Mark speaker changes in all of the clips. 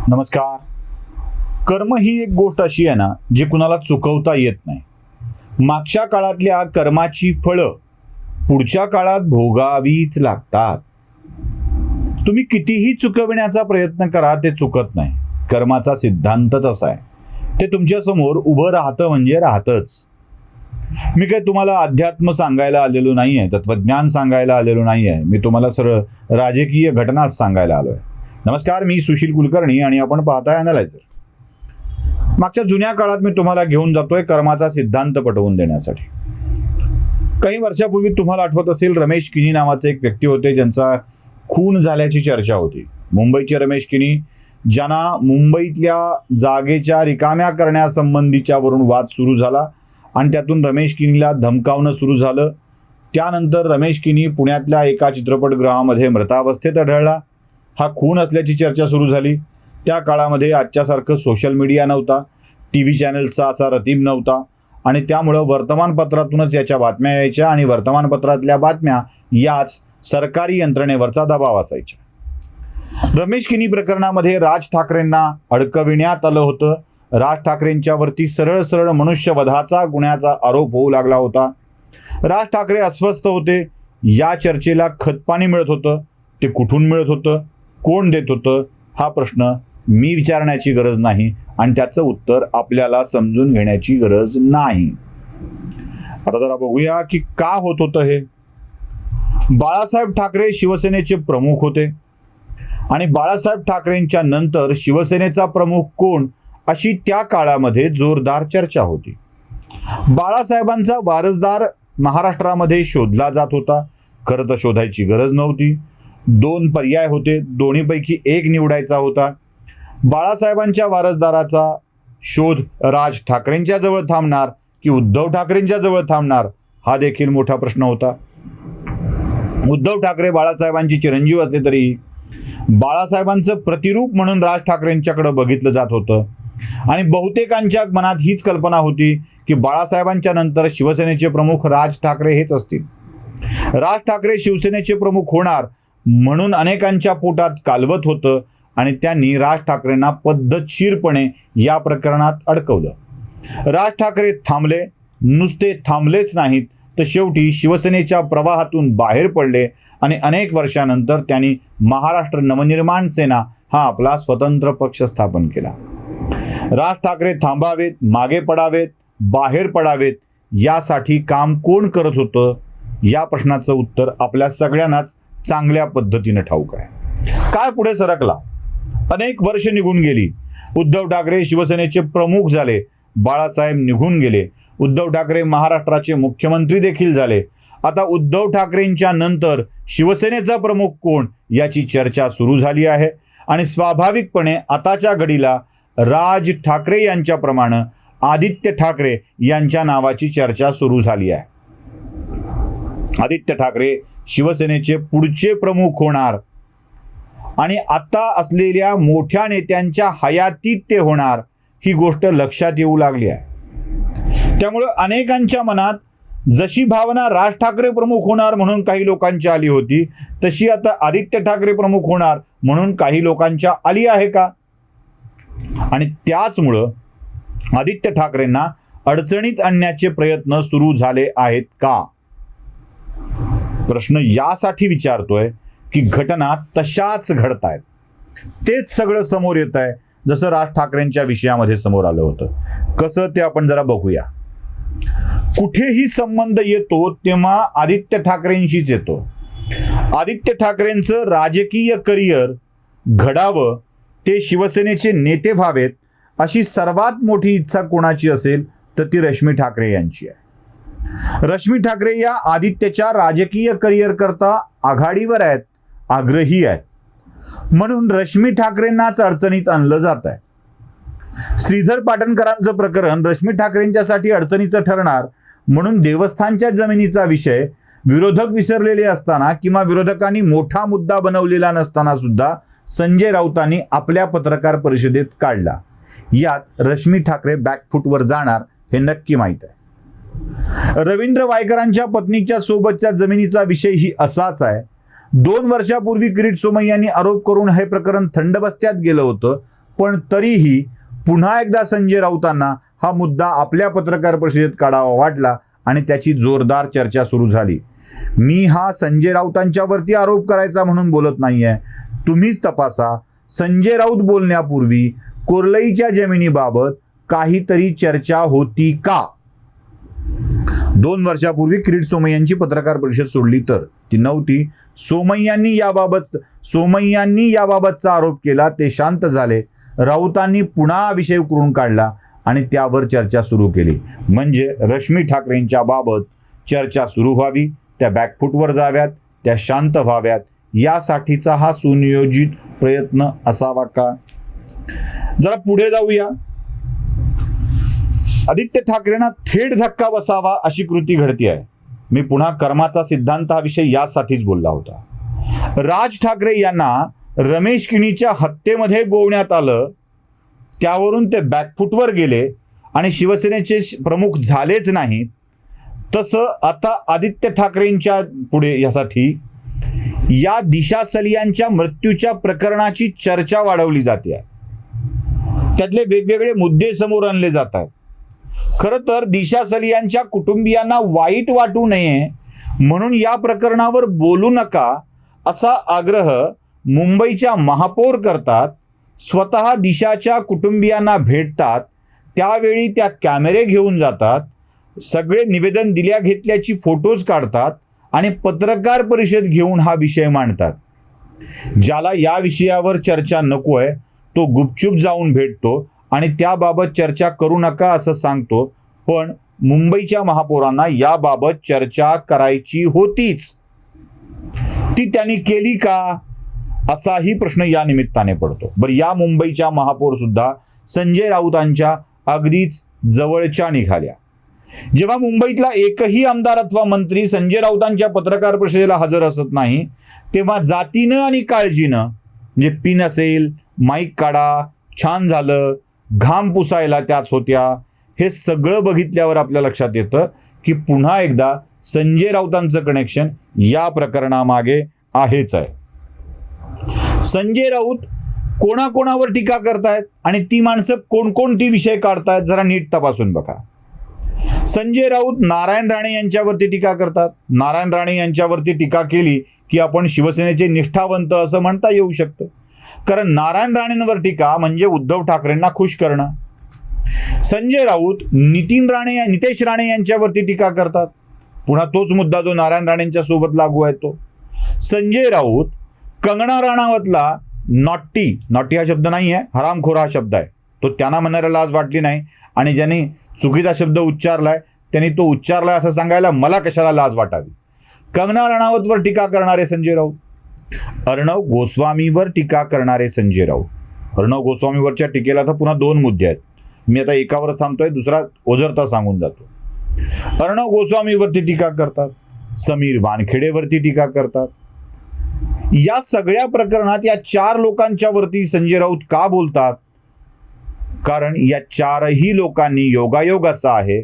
Speaker 1: नमस्कार. कर्म ही एक गोष्ट अशी आहे ना, जी कुणाला चुकवता येत नाही. मागच्या काळातल्या कर्माची फळं पुढच्या काळात भोगावीच लागतात. तुम्ही कितीही चुकविण्याचा प्रयत्न करा, ते चुकत नाही. कर्माचा सिद्धांतच असा आहे. ते तुमच्या समोर उभं राहतं म्हणजे राहतच. मी काही तुम्हाला अध्यात्म सांगायला आलेलो नाही आहे, तत्वज्ञान सांगायला आलेलो नाही आहे. मी तुम्हाला सरळ राजकीय घटनाच सांगायला आलोय. नमस्कार, मी सुशील कुलकर्णी आणि आपण पाहताय अॅनालायझर. मागच्या जुन्या काळात मी तुम्हाला घेऊन जातोय कर्माचा सिद्धांत पटवून देण्यासाठी. काही वर्षापूर्वी तुम्हाला आठवत असेल, रमेश किनी नावाचे एक व्यक्ती होते, ज्यांचा खून झाल्याची चर्चा होती. मुंबईचे रमेश किनी, ज्यांना मुंबईतल्या जागेच्या रिकाम्या करण्यासंबंधीच्या वरून वाद सुरू झाला आणि त्यातून रमेश किनीला धमकावणं सुरू झालं. त्यानंतर रमेश किनी पुण्यातल्या एका चित्रपटगृहामध्ये मृतावस्थेत आढळला. हा खून असल्याची चर्चा सुरू झाली. त्या काळामध्ये आजच्यासारखं सोशल मीडिया नव्हता, TV चॅनल्सचा असा रतीब नव्हता आणि त्यामुळं वर्तमानपत्रातूनच याच्या बातम्या यायच्या आणि वर्तमानपत्रातल्या बातम्या याच सरकारी यंत्रणेवरचा दबाव असायच्या. रमेश किनी प्रकरणामध्ये राज ठाकरेंना अडकविण्यात आलं होतं. राज ठाकरेंच्यावरती सरळ सरळ मनुष्यवधाचा गुन्ह्याचा आरोप होऊ लागला होता. राज ठाकरे अस्वस्थ होते. या चर्चेला खतपाणी मिळत होतं. ते कुठून मिळत होतं, कोण देत होतं, हा प्रश्न मी विचारण्याची गरज नाही आणि त्याचं उत्तर आपल्याला समजून घेण्याची गरज नाही. आता जरा बघूया की का होत होतं हे. बाळासाहेब ठाकरे शिवसेनेचे प्रमुख होते आणि बाळासाहेब ठाकरेंच्या नंतर शिवसेनेचा प्रमुख कोण, अशी त्या काळामध्ये जोरदार चर्चा होती. बाळासाहेबांचा वारसदार महाराष्ट्रामध्ये शोधला जात होता. खरं तर शोधायची गरज नव्हती. 2 पर्याय होते, दोन्हीपैकी एक निवडायचा होता. बाळासाहेबांच्या वारसदाराचा शोध राज ठाकरेंच्या जवळ थांबणार की उद्धव ठाकरेंच्या जवळ थांबणार, हा देखील मोठा प्रश्न होता. उद्धव ठाकरे बाळासाहेबांची चिरंजीव असले तरी बाळासाहेबांचं प्रतिरूप म्हणून राज ठाकरेंच्याकडे बघितलं जात होतं आणि बहुतेकांच्या मनात हीच कल्पना होती की बाळासाहेबांच्या नंतर शिवसेनेचे प्रमुख राज ठाकरे हेच असतील. राज ठाकरे शिवसेनेचे प्रमुख होणार म्हणून अनेकांच्या पोटात कालवत होतं आणि त्यांनी राज ठाकरेंना पद्धतशीरपणे या प्रकरणात अडकवलं. राज ठाकरे थांबले. नुसते थांबलेच नाहीत, तर शेवटी शिवसेनेच्या प्रवाहातून बाहेर पडले आणि अनेक वर्षानंतर त्यांनी महाराष्ट्र नवनिर्माण सेना हा आपला स्वतंत्र पक्ष स्थापन केला. राज ठाकरे थांबावेत, मागे पडावेत, बाहेर पडावेत, यासाठी काम कोण करत होतं, या प्रश्नाचं उत्तर आपल्या सगळ्यांनाच चांगल्या पद्धतीने ठाऊक आहे. काय पुढे सरकला, अनेक वर्ष निघून गेली. उद्धव ठाकरे शिवसेनेचे प्रमुख झाले. बाळासाहेब निघून गेले. उद्धव ठाकरे महाराष्ट्राचे मुख्यमंत्री देखील झाले. आता उद्धव ठाकरेंच्या नंतर शिवसेनेचा प्रमुख कोण, याची चर्चा सुरू झाली आहे आणि स्वाभाविकपणे आताच्या घडीला राज ठाकरे यांच्याप्रमाणे आदित्य ठाकरे यांच्या नावाची चर्चा सुरू झाली आहे. आदित्य ठाकरे शिवसेनेचे पुढचे प्रमुख होणार आणि आता असलेल्या मोठ्या नेत्यांच्या हयातीत ते होणार, ही गोष्ट लक्षात येऊ लागली आहे. त्यामुळे अनेकांच्या मनात जशी भावना राज ठाकरे प्रमुख होणार म्हणून काही लोकांची आली होती, तशी आता आदित्य ठाकरे प्रमुख होणार म्हणून काही लोकांच्या आली आहे का? आणि त्याचमुळं आदित्य ठाकरेंना अडचणीत आणण्याचे प्रयत्न सुरू झाले आहेत का? प्रश्न यासाठी विचारतोय की घटना तशाच घडतायत. तेच सगळं समोर येत आहे, जसं राज ठाकरेंच्या विषयामध्ये समोर आलं होतं. कसं ते आपण जरा बघूया. कुठेही संबंध येतो तेव्हा आदित्य ठाकरेंशीच येतो. आदित्य ठाकरेंचं राजकीय करिअर घडावं, ते शिवसेनेचे नेते व्हावेत, अशी सर्वात मोठी इच्छा कोणाची असेल तर ती रश्मी ठाकरे यांची आहे. रश्मी ठाकरे या आदित्यच्या राजकीय करिअर करता आघाडीवर आहेत, आग्रही आहेत. म्हणून रश्मी ठाकरेंनाच अडचणीत आणलं जात आहे. श्रीधर पाटणकरांचं प्रकरण रश्मी ठाकरेंच्यासाठी अडचणीचं ठरणार म्हणून देवस्थानच्या जमिनीचा विषय विरोधक विसरलेले असताना किंवा विरोधकांनी मोठा मुद्दा बनवलेला नसताना सुद्धा संजय राऊतांनी आपल्या पत्रकार परिषदेत काढला. यात रश्मी ठाकरे बॅकफुटवर जाणार हे नक्की माहीत आहे. रवींद्र वायकरांच्या पत्नीच्या सोबतच्या जमिनीचा विषयही असाच आहे. 2 वर्षापूर्वी किरीट सोमय्यांनी आरोप करून हे प्रकरण थंड बस्त्यात गेलं होतं. पण तरीही पुन्हा एकदा संजय राऊतांना हा मुद्दा आपल्या पत्रकार परिषदेत काढावा वाटला आणि त्याची जोरदार चर्चा सुरू झाली. मी हा संजय राऊतांच्यावरती आरोप करायचा म्हणून बोलत नाहीये, तुम्हीच तपासा. संजय राऊत बोलण्यापूर्वी कोर्लईच्या जमिनीबाबत काहीतरी चर्चा होती का? 2 वर्षापूर्वी किरीट सोमय्यांची पत्रकार परिषद सोडली तर ती नव्हती. सोमय्यांनी याबाबतचा आरोप केला, ते शांत झाले. राऊतांनी पुन्हा विषय उकरून काढला आणि त्यावर चर्चा सुरू केली. म्हणजे रश्मी ठाकरेंच्या बाबत चर्चा सुरू व्हावी, त्या बॅकफुटवर जाव्यात, त्या शांत व्हाव्यात, यासाठीचा हा सुनियोजित प्रयत्न असावा का? जरा पुढे जाऊया. आदित्य ठाकरेंना थेट धक्का बसावा अशी कृती घडती आहे. मी पुन्हा कर्माचा सिद्धांत हा विषय यासाठीच बोलला होता. राज ठाकरे यांना रमेश किणीच्या हत्येमध्ये गोवण्यात आलं, त्यावरून ते बॅकफुटवर गेले आणि शिवसेनेचे प्रमुख झालेच नाहीत. तसं आता आदित्य ठाकरेंच्या पुढे यासाठी या दिशा सलियांच्या मृत्यूच्या प्रकरणाची चर्चा वाढवली जाते. त्यातले वेगवेगळे मुद्दे समोर आणले जात आहेत. खरं तर दिशा सलियांच्या कुटुंबियांना वाईट वाटू नये म्हणून या प्रकरणावर बोलू नका असा आग्रह मुंबईच्या महापौर करतात. स्वतः दिशाच्या कुटुंबियांना भेटतात, त्यावेळी त्या कॅमेरे घेऊन जातात, सगळे निवेदन दिल्या घेतल्याची फोटोज काढतात आणि पत्रकार परिषद घेऊन हा विषय मांडतात. ज्याला या विषयावर चर्चा नकोय तो गुपचूप जाऊन भेटतो आणि त्याबाबत चर्चा करू नका असं सांगतो. पण मुंबईच्या महापौरांना याबाबत चर्चा करायची होतीच, ती त्यांनी केली का असाही प्रश्न या निमित्ताने पडतो. बरं, या मुंबईच्या महापौर सुद्धा संजय राऊतांच्या अगदीच जवळच्या निघाल्या. जेव्हा मुंबईतला एकही आमदार अथवा मंत्री संजय राऊतांच्या पत्रकार परिषदेला हजर असत नाही, तेव्हा जातीनं आणि काळजीनं, म्हणजे पिन असेल, माईक काढा, छान झालं, घाम पुसायला त्याच होत्या, हे सगळं बघितल्यावर आपल्या लक्षात येतं की पुन्हा एकदा संजय राऊतांचं कनेक्शन या प्रकरणामागे आहेच आहे. संजय राऊत कोणाकोणावर टीका करतायत आणि ती माणसं कोणकोणती विषय काढतायत जरा नीट तपासून बघा. संजय राऊत नारायण राणे यांच्यावरती टीका करतात. नारायण राणे यांच्यावरती टीका केली की आपण शिवसेनेचे निष्ठावंत असं म्हणता येऊ शकतं, कारण नारायण राणेंवर टीका म्हणजे उद्धव ठाकरेंना खुश करणं. संजय राऊत नितेश राणे यांच्यावरती टीका करतात, पुन्हा तोच मुद्दा जो नारायण राणेंच्या सोबत लागू आहे तो. संजय राऊत कंगना राणावतला नॉटी हा शब्द नाही आहे, हरामखोर हा शब्द आहे, तो त्यांना म्हणायला लाज वाटली नाही आणि ज्यांनी चुकीचा शब्द उच्चारलाय त्यांनी तो उच्चारलाय असं सांगायला मला कशाला लाज वाटावी. कंगना राणावतवर टीका करणारे संजय राऊत, अर्णव गोस्वामीवर टीका करणारे संजय राऊत. अर्णव गोस्वामीवरच्या टीकेला तर पुन्हा 2 मुद्दे आहेत. मी आता एकावरच थांबतोय, दुसरा ओझरता सांगून जातो. अर्णव गोस्वामीवरती टीका करतात, समीर वानखेडेवरती टीका करतात. या सगळ्या प्रकरणात या 4 लोकांच्या वरती संजय राऊत का बोलतात? कारण या 4ही लोकांनी योगायोग असा आहे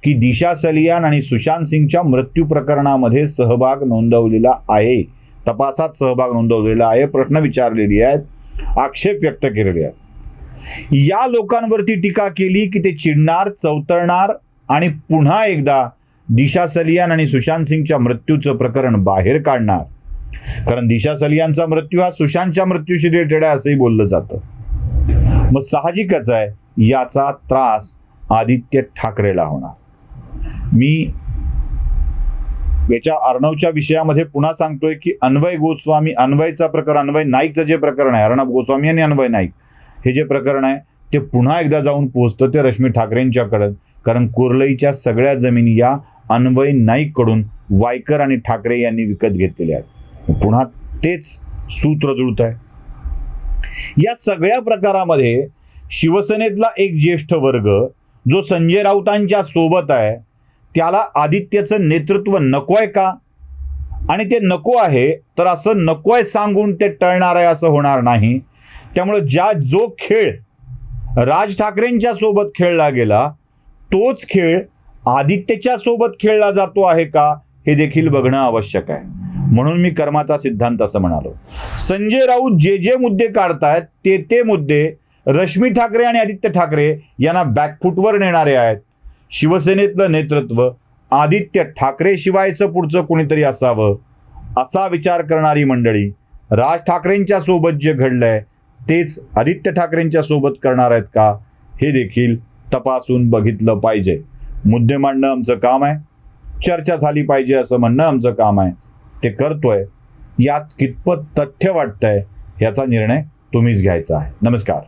Speaker 1: की दिशा सलियान आणि सुशांत सिंगच्या मृत्यू प्रकरणामध्ये सहभाग नोंदवलेला आहे, तपासात सहभाग नोंदवलेला आहे, प्रश्न विचारलेली आहेत, आक्षेप व्यक्त केलेले आहेत. या लोकांवरती टीका केली की ते चिडणार, चवतळणार आणि पुन्हा एकदा दिशा सलियान आणि सुशांत सिंगच्या मृत्यूचं प्रकरण बाहेर काढणार. कारण दिशा सलियानचा मृत्यू हा सुशांतच्या मृत्यूशी रिलेटेड आहे असंही बोललं जातं. मग साहजिकच आहे याचा त्रास आदित्य ठाकरेला होणार. मी याच्या अर्णवच्या विषयामध्ये पुन्हा सांगतोय की अन्वयचा प्रकरण, अन्वय नाईकचं जे प्रकरण आहे, अर्णव गोस्वामी आणि अन्वय नाईक हे जे प्रकरण आहे ते पुन्हा एकदा जाऊन पोहोचतं ते रश्मी ठाकरेंच्याकडे. कारण कोर्लईच्या सगळ्या जमिनी या अन्वय नाईक कडून वायकर आणि ठाकरे यांनी विकत घेतलेल्या आहेत. पुन्हा तेच सूत्र जुळत आहे. या सगळ्या प्रकारामध्ये शिवसेनेतला एक ज्येष्ठ वर्ग जो संजय राऊतांच्या सोबत आहे त्याला आदित्यचं नेतृत्व नकोय का? आणि ते नको आहे तर असं नकोय सांगून ते टळणार आहे असं होणार नाही. त्यामुळे जो खेळ राज ठाकरेंच्या सोबत खेळला गेला तोच खेळ आदित्यच्या सोबत खेळला जातो आहे का हे देखील बघणं आवश्यक आहे. म्हणून मी कर्माचा सिद्धांत असं म्हणालो. संजय राऊत जे मुद्दे काढतायत ते मुद्दे रश्मी ठाकरे आणि आदित्य ठाकरे यांना बॅकफूटवर नेणारे आहेत. शिवसेनेतलं नेतृत्व आदित्य ठाकरे शिवायचं पुढचं कोणीतरी असावं असा विचार करणारी मंडळी राज ठाकरेंच्या सोबत जे घडलंय तेच आदित्य ठाकरेंच्या सोबत करणार आहेत का हे देखील तपासून बघितलं पाहिजे. मुद्दे मांडणं आमचं काम आहे, चर्चा झाली पाहिजे असं म्हणणं आमचं काम आहे. ते करतोय. यात कितपत तथ्य वाटतंय याचा निर्णय तुम्हीच घ्यायचा आहे. नमस्कार.